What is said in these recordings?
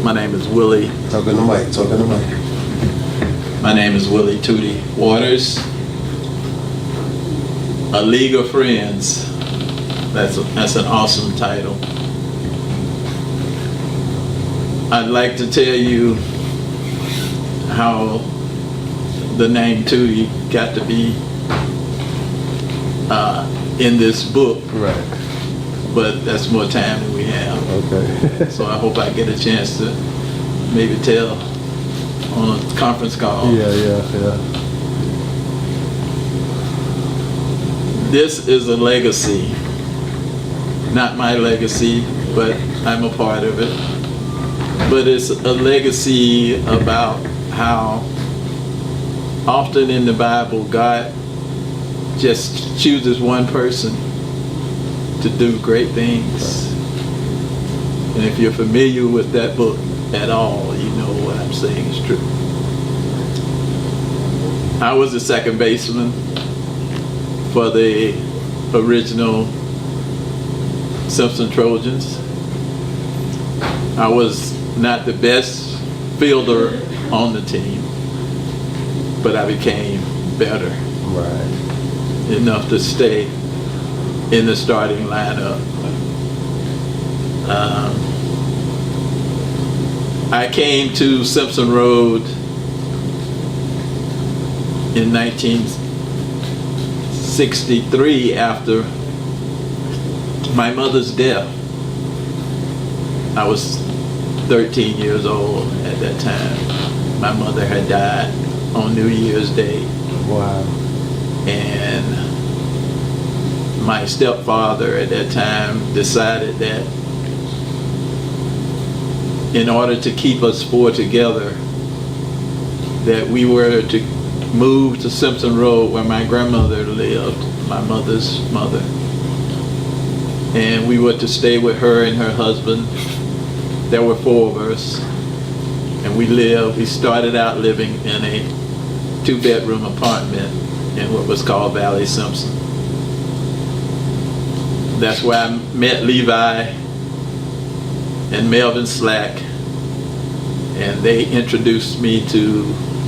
My name is Willie. Talk in the mic, talk in the mic. My name is Willie TOOTIE Waters. A League of Friends. That's an awesome title. I'd like to tell you how the name TOOTIE got to be in this book. Right. But that's more time than we have. Okay. So I hope I get a chance to maybe tell on a conference call. Yeah. This is a legacy. Not my legacy, but I'm a part of it. But it's a legacy about how often in the Bible God just chooses one person to do great things. And if you're familiar with that book at all, you know what I'm saying is true. I was the second baseman for the original Simpson Trojans. I was not the best fielder on the team, but I became better. Right. Enough to stay in the starting lineup. I came to Simpson Road in 1963 after my mother's death. I was 13 years old at that time. My mother had died on New Year's Day. Wow. And my stepfather at that time decided that in order to keep us four together, that we were to move to Simpson Road where my grandmother lived, my mother's mother. And we were to stay with her and her husband. There were four of us. And we started out living in a 2-bedroom apartment in what was called Valley Simpson. That's where I met Levi and Melvin Slack, and they introduced me to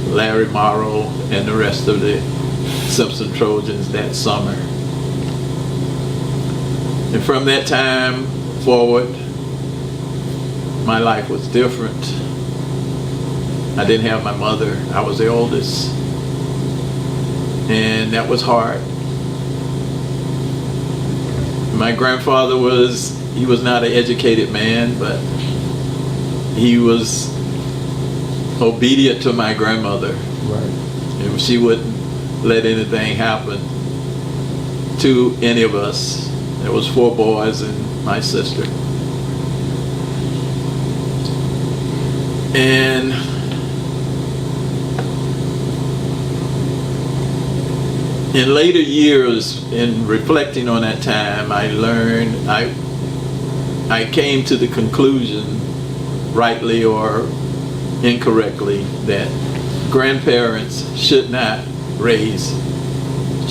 Larry Morrow and the rest of the Simpson Trojans that summer. And from that time forward, my life was different. I didn't have my mother. I was the oldest. And that was hard. My grandfather was not an educated man, but he was obedient to my grandmother. Right. And she wouldn't let anything happen to any of us. There was 4 boys and my sister. And in later years, in reflecting on that time, I learned, I came to the conclusion, rightly or incorrectly, that grandparents should not raise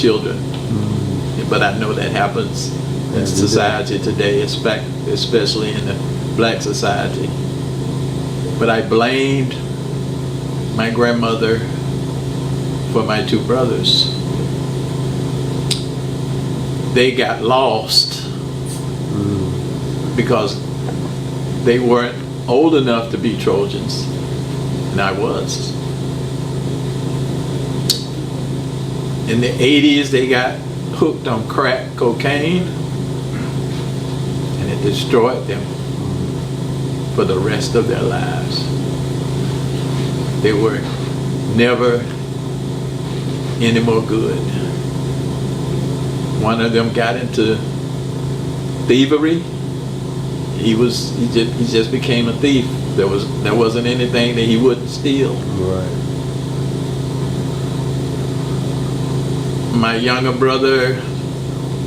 children. Mm-hmm. But I know that happens in society today, especially in the black society. But I blamed my grandmother for my 2 brothers. They got lost because they weren't old enough to be Trojans, and I was. In the 80s, they got hooked on crack cocaine, and it destroyed them for the rest of their lives. They were never any more good. One of them got into thievery. He just became a thief. There wasn't anything that he wouldn't steal. Right. My younger brother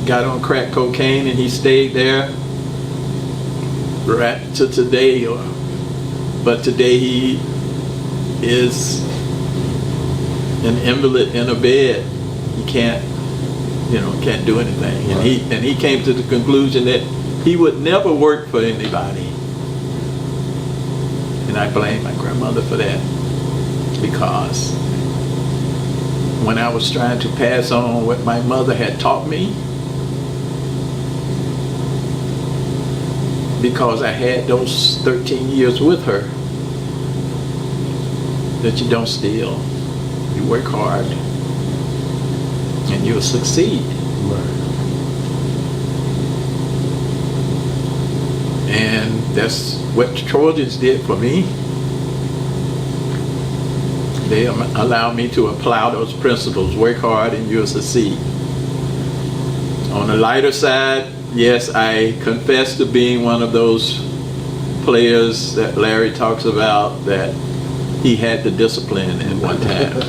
got on crack cocaine, and he stayed there right to today. But today he is an invalid in a bed. He can't do anything. Right. And he came to the conclusion that he would never work for anybody. And And I blame my grandmother for that, because when I was trying to pass on what my mother had taught me, because I had those 13 years with her, that you don't steal, you work hard, and you'll succeed. Right. And that's what the Trojans did for me. They allowed me to apply those principles, work hard and you'll succeed. On the lighter side, yes, I confess to being one of those players that Larry talks about, that he had the discipline at one time.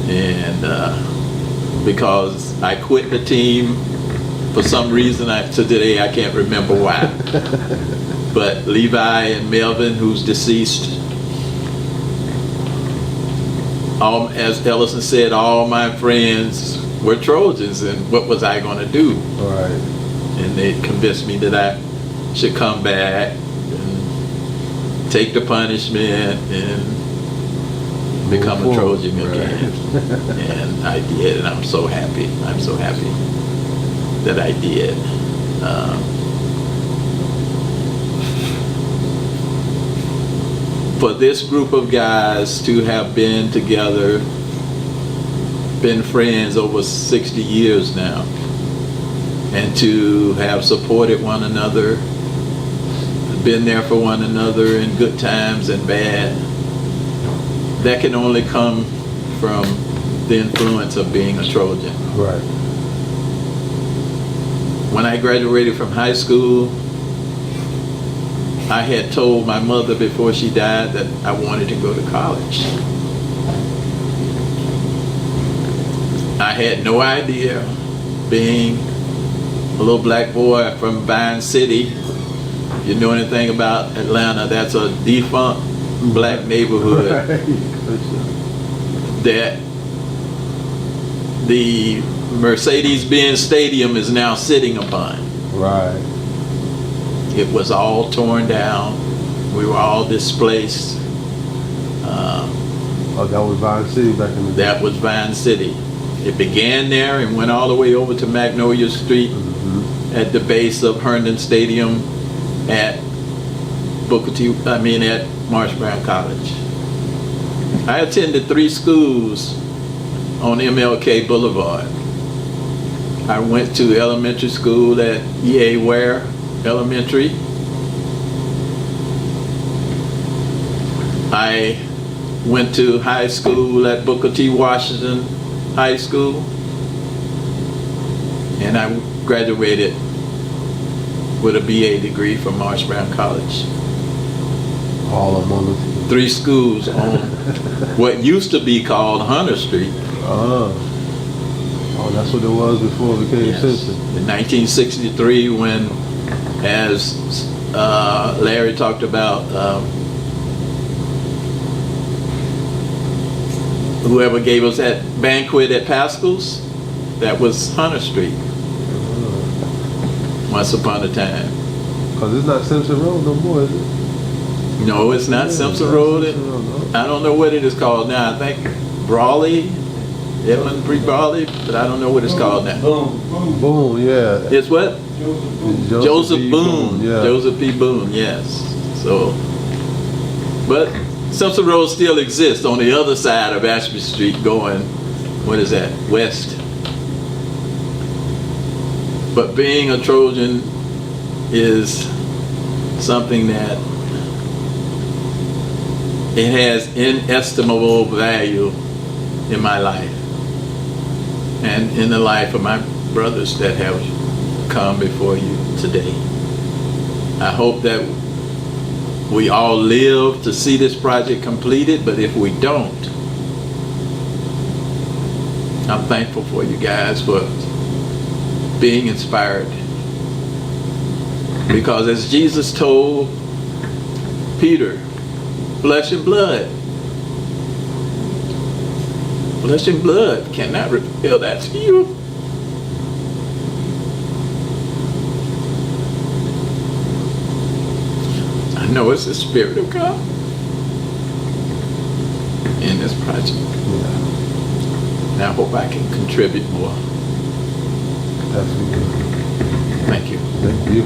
And because I quit the team for some reason, to today I can't remember why. But Levi and Melvin, who's deceased, as Ellison said, all my friends were Trojans, and what was I going to do? Right. And they convinced me that I should come back and take the punishment and become a Trojan again. And I did, and I'm so happy. I'm so happy that I did. For this group of guys to have been together, been friends over 60 years now, and to have supported one another, been there for one another in good times and bad, that can only come from the influence of being a Trojan. Right. When I graduated from high school, I had told my mother before she died that I wanted to go to college. I had no idea, being a little black boy from Vine City. If you know anything about Atlanta, that's a defunct black neighborhood. Right. That the Mercedes-Benz Stadium is now sitting upon. Right. It was all torn down. We were all displaced. Oh, that was Vine City back in the day. That was Vine City. It began there and went all the way over to Magnolia Street, at the base of Herndon Stadium at at Marsh Brown College. I attended 3 schools on MLK Boulevard. I went to elementary school at E.A. Ware Elementary. I went to high school at Booker T. Washington High School, and I graduated with a BA degree from Marsh Brown College. All of them on the 3 schools on what used to be called Hunter Street. Oh, that's what it was before it became Yes. Simpson. In 1963, when, as Larry talked about, whoever gave us that banquet at Pascal's, that was Hunter Street. Once upon a time. Because it's not Simpson Road no more, is it? No, it's not Simpson Road. I don't know what it is called now. I think Brawley, Edmund Pre Brawley, but I don't know what it's called now. Boone, yeah. It's what? Joseph P. Boone. Yeah. Joseph P. Boone, yes. So, but Simpson Road still exists on the other side of Ashby Street going, what is that, west. But being a Trojan is something that it has inestimable value in my life and in the life of my brothers that have come before you today. I hope that we all live to see this project completed, but if we don't, I'm thankful for you guys for being inspired. Because as Jesus told Peter, flesh and blood cannot reveal that to you. I know it's the Spirit of God in this project. Yeah. And I hope I can contribute more. Absolutely. Thank you. Thank you.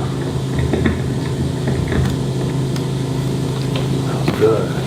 That was good.